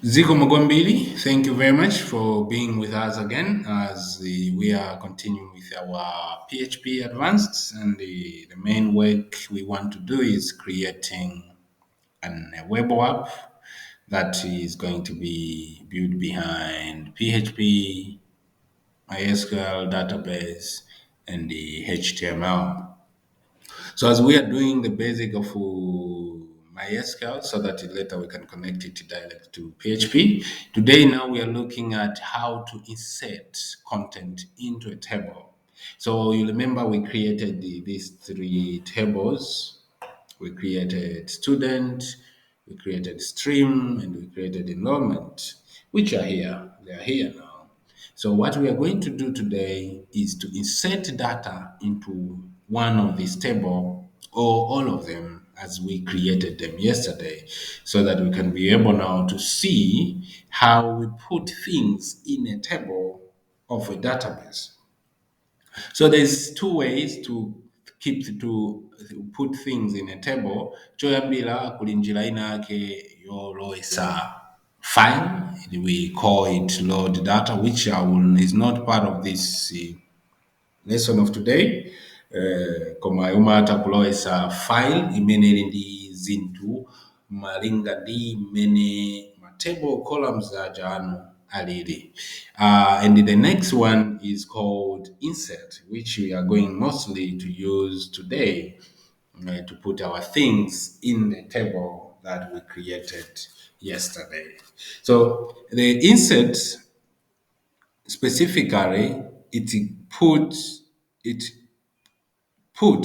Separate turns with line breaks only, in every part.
Zico Mogombili, thank you very much for being with us again as we are continuing with our PHP Advanced. And the main work we want to do is creating a web app that is going to be built behind PHP, MySQL database, and the HTML. So as we are doing the basic of MySQL so that later we can connect it directly to PHP, today now we are looking at how to insert content into a table. So you remember we created these three tables. We created student, we created stream, and we created enrollment, which are here. They are here now. So what we are going to do today is to insert data into one of these table or all of them as we created them yesterday so that we can be able now to see how we put things in a table of a database. So there's two ways to put things in a table. Choyambira kuli njira ina yake yolowesa file. We call it load data, which is not part of this lesson of today. Koma umata kulowesa file imene ili ndi zinthu malinga ndi imene table columns aja anu alili. And the next one is called insert, which we are going mostly to use today to put our things in the table that we created yesterday. So the insert specifically it put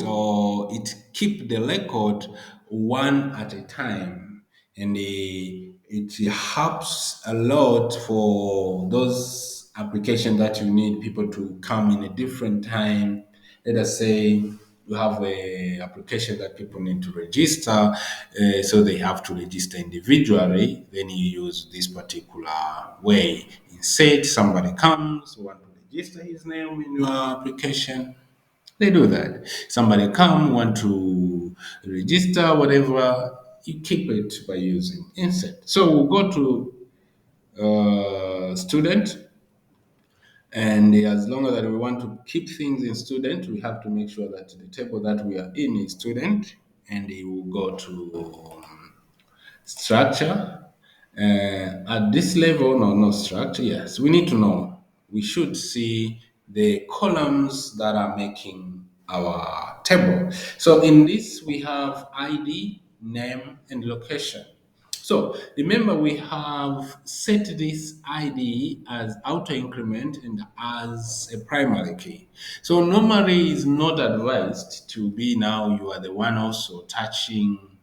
or it keep the record one at a time, and it helps a lot for those applications that you need people to come in a different time. Let us say you have a application that people need to register, so they have to register individually. Then you use this particular way. Instead, somebody comes want to register his name in your application, they do that. Somebody come, want to register, whatever, you keep it by using insert. So we'll go to student, and as long as that we want to keep things in student, we have to make sure that the table that we are in is student, and it will go to structure. At this level, no, no structure. Yes, we need to know. We should see the columns that are making our table. So in this, we have ID, name, and location. So remember, we have set this ID as auto increment and as a primary key. So normally it's not advised to be now you are the one also touching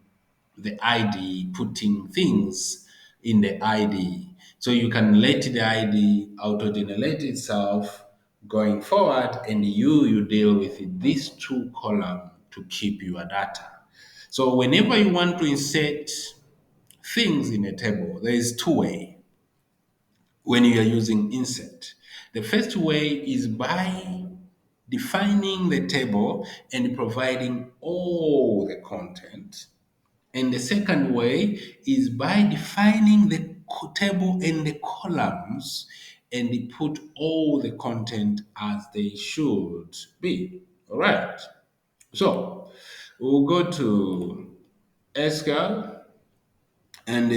the ID, putting things in the ID. So you can let the ID auto-generate itself going forward, and you deal with these two columns to keep your data. So whenever you want to insert things in a table, there is two way when you are using insert. The first way is by defining the table and providing all the content. And the second way is by defining the table and the columns and they put all the content as they should be. All right. So we'll go to SQL and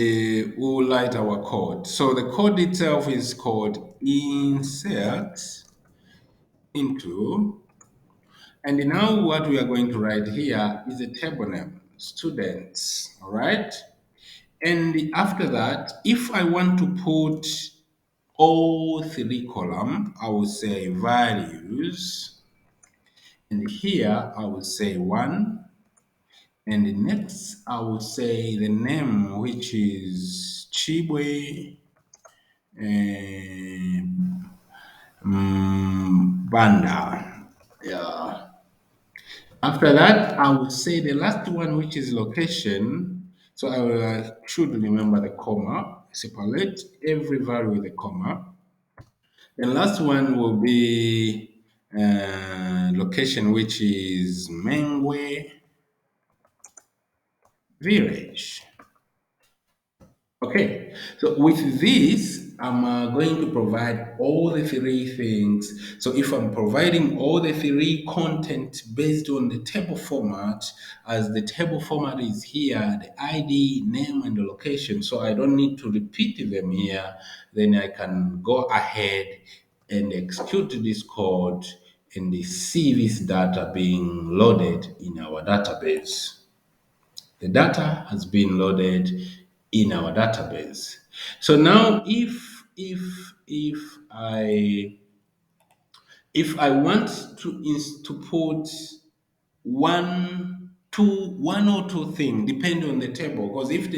we'll write our code. So the code itself is called insert into. And now what we are going to write here is a table name, students. All right. And after that, if I want to put all three column, I will say values. And here I will say one. And the next I will say the name, which is Chibwe Banda. Yeah. After that, I will say the last one, which is location. So should remember the comma, separate every value with a comma. The last one will be location, which is Mengwe Village. Okay, so with this, I'm going to provide all the three things. So if I'm providing all the three content based on the table format, as the table format is here, the ID, name, and the location, so I don't need to repeat them here, then I can go ahead and execute this code and see this data being loaded in our database. The data has been loaded in our database. So now if I want to put one or two things depending on the table, because if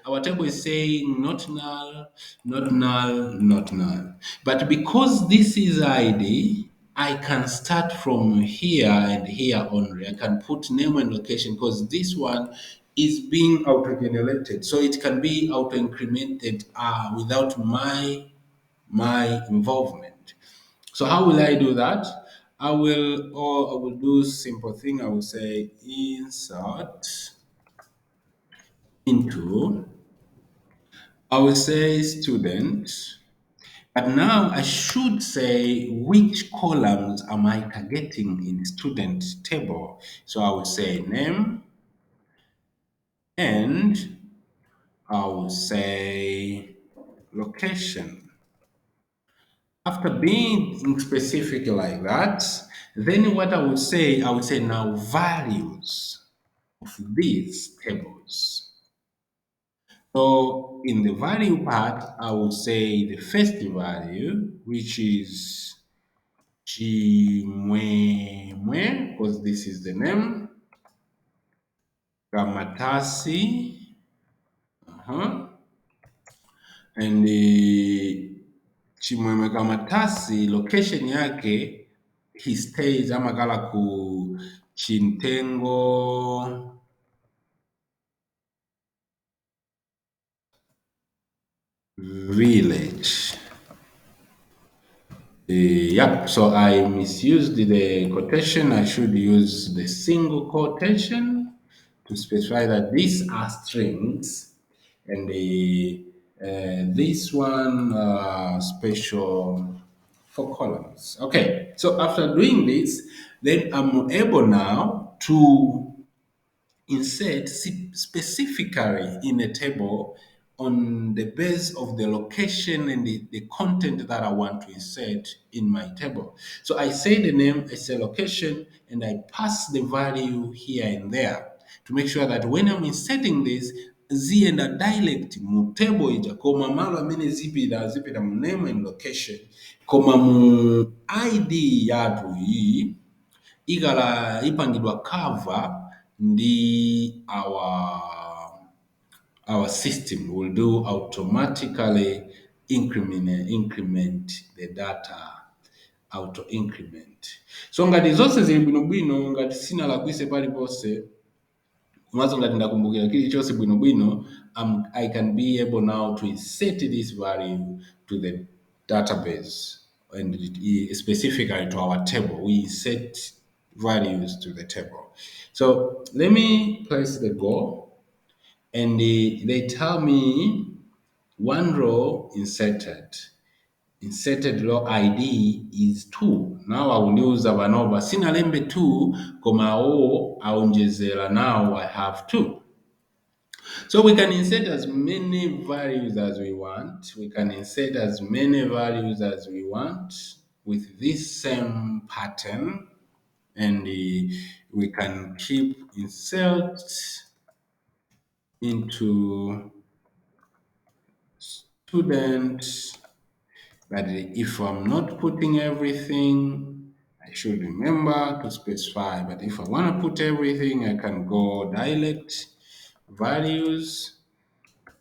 our table is saying not null, not null, not null, but because this is ID, I can start from here and here only. I can put name and location because this one is being auto-generated, so it can be auto-incremented without my involvement. So how will I do that? I will do simple thing. I will say insert into, I will say student, but now I should say which columns am I targeting in student table. So I will say name and I will say location. After being specific like that, then what I would say now values of these tables. So in the value part, I would say the first value, which is Chimwemwe, because this is the name, Kamatasi, and the Chimwemwe Kamatasi, location yake, he stays amakala ku Chintengo village. Yep, so I misused the quotation. I should use the single quotation to specify that these are strings and this one special for columns. Okay, so after doing this, then I'm able now to insert specifically in a table on the base of the location and the content that I want to insert in my table. So I say the name, I say location, and I pass the value here and there to make sure that when I'm inserting this, zienda direct mu table ija koma malo amene zipita mu name and location koma mu id yathu iyi ikala ipangidwa cover the our system will do automatically increment the data auto increment. So ngati zonse zili bwinobwino, ngati sinalakwise paliponse, komanso ngati ndakumbukira chilichonse bwinobwino, I can be able now to insert this value to the database and specifically to our table. We insert values to the table. So let me place the goal, and they tell me one row inserted. Inserted row ID is 2. Now I will use vanova sinalembe 2, koma o aonjezera, now I have 2. So we can insert as many values as we want. We can insert as many values as we want with this same pattern, and we can keep insert into student. But if I'm not putting everything, I should remember to specify. But if I want to put everything, I can go direct values.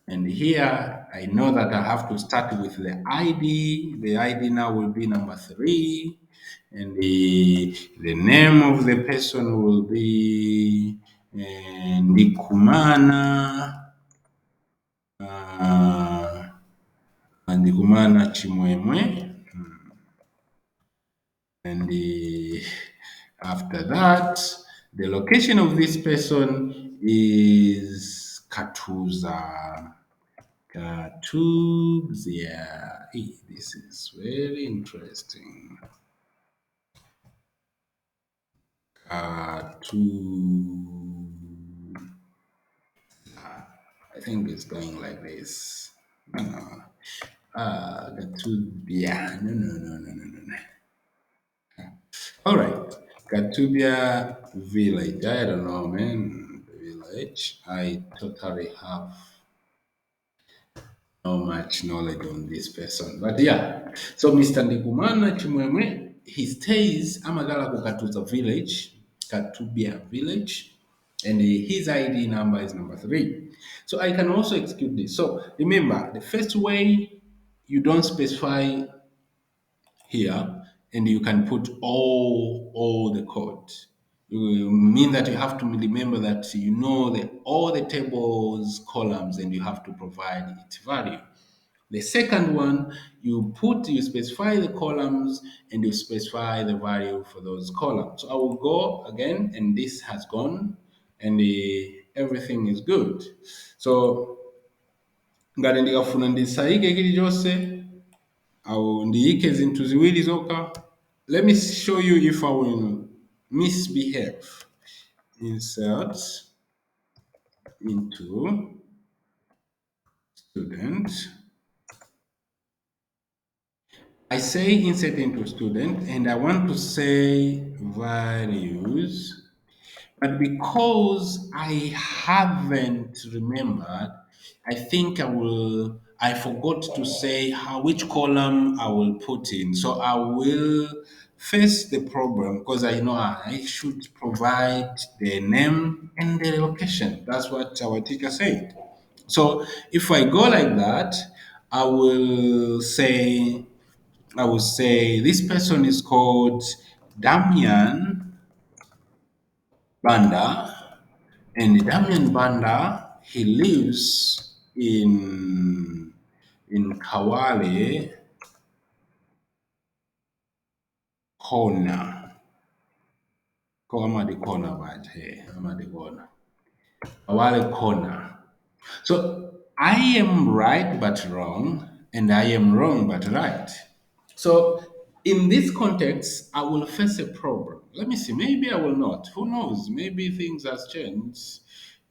And here I know that I have to start with the ID. The ID now will be number 3. And the name of the person will be Ndikumana. Ndikumana Chimwemwe. And after that, the location of this person is Katuza. Cartoons, yeah. This is very interesting. Cartoon. I think it's going like this. No. Cartoon, yeah. No, no, no, no, no, no, no. All right. Katubia village. I don't know, man. Village. I totally have no much knowledge on this person. But yeah. So Mr. Ndikumana Chimwemwe, he stays Amagala Katuza village, Katubia village, and his ID number is number 3. So I can also execute this. So remember, the first way you don't specify here, and you can put all the code. You mean that you have to remember that you know all the tables columns and you have to provide its value. The second one, you specify the columns and you specify the value for those columns. So I will go again, and this has gone, and everything is good. So ngati ndikafuna ndisayike chilichonse awo ndiyike zinthu ziwiri zokha. Let me show you if I will misbehave. Insert into student. I say insert into student and I want to say values. But because I haven't remembered, I think I forgot to say which column I will put in. So I will face the problem because I know I should provide the name and the location. That's what our teacher said. So if I go like that, I will say, I will say this person is called Damian Banda. And Damian Banda, he lives in Kawale Corner. Kama the corner right here. Kama the corner. Kawale Corner. So I am right but wrong, and I am wrong but right. So in this context, I will face a problem. Let me see. Maybe I will not. Who knows? Maybe things has changed,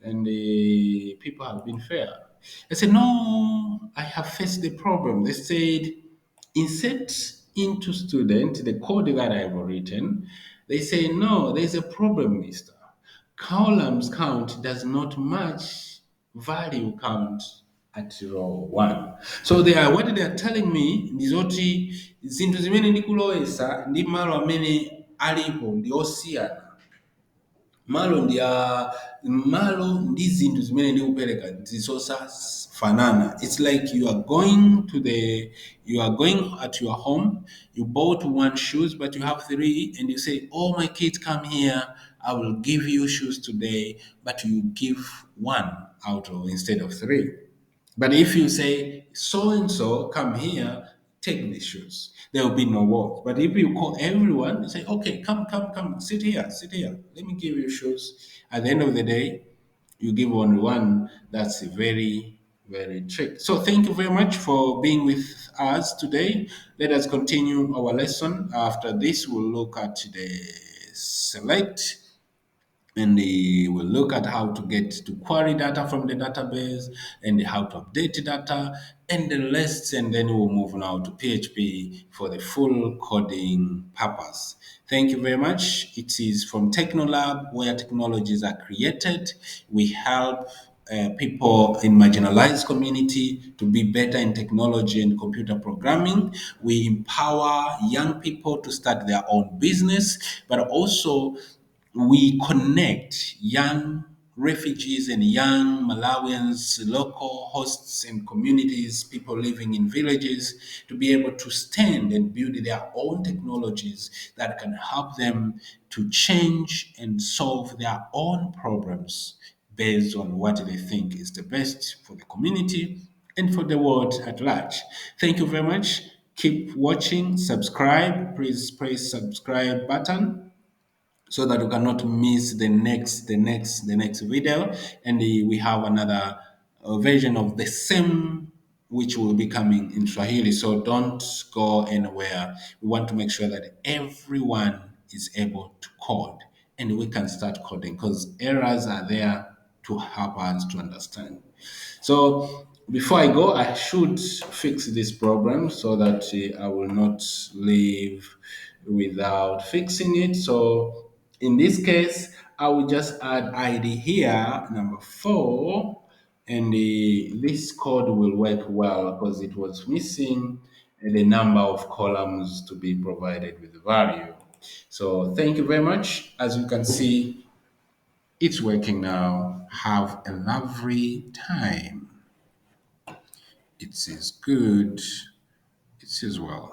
and the people have been fair. I said, no, I have faced the problem. They said, insert into student the code that I have written. They say, no, there's a problem, mister. Columns count does not match value count at row 1. So what they are telling me ndi zoti zinthu zimene ndikulowesa ndi malo amene alipo ndi osiyana. Malo ndi zinthu zimene ndikupereka zisosafanana. It's like you are going at your home, you bought one shoes but you have 3 and you say, oh, my kids, come here, I will give you shoes today, but you give 1 out of instead of 3. But if you say, so and so, come here, take the shoes, there will be no work. But if you call everyone and say, okay, come, sit here, let me give you shoes. At the end of the day, you give only 1. That's very, very trick. So thank you very much for being with us today. Let us continue our lesson. After this, we'll look at the select, and we'll look at how to get to query data from the database and how to update data and the lists, and then we'll move now to PHP for the full coding purpose. Thank you very much. It is from Technolab, where technologies are created. We help people in marginalized community to be better in technology and computer programming. We empower young people to start their own business, but also we connect young refugees and young Malawians, local hosts and communities, people living in villages, to be able to stand and build their own technologies that can help them to change and solve their own problems based on what they think is the best for the community and for the world at large. Thank you very much. Keep watching, subscribe. Please press subscribe button so that you cannot miss the next video, and we have another a version of the same which will be coming in Swahili. So don't go anywhere. We want to make sure that everyone is able to code and we can start coding because errors are there to help us to understand. So before I go, I should fix this problem so that I will not leave without fixing it. So in this case, I will just add ID here, number 4, and this code will work well because it was missing the number of columns to be provided with the value. So thank you very much. As you can see, it's working now. Have a lovely time. It is good. It is well.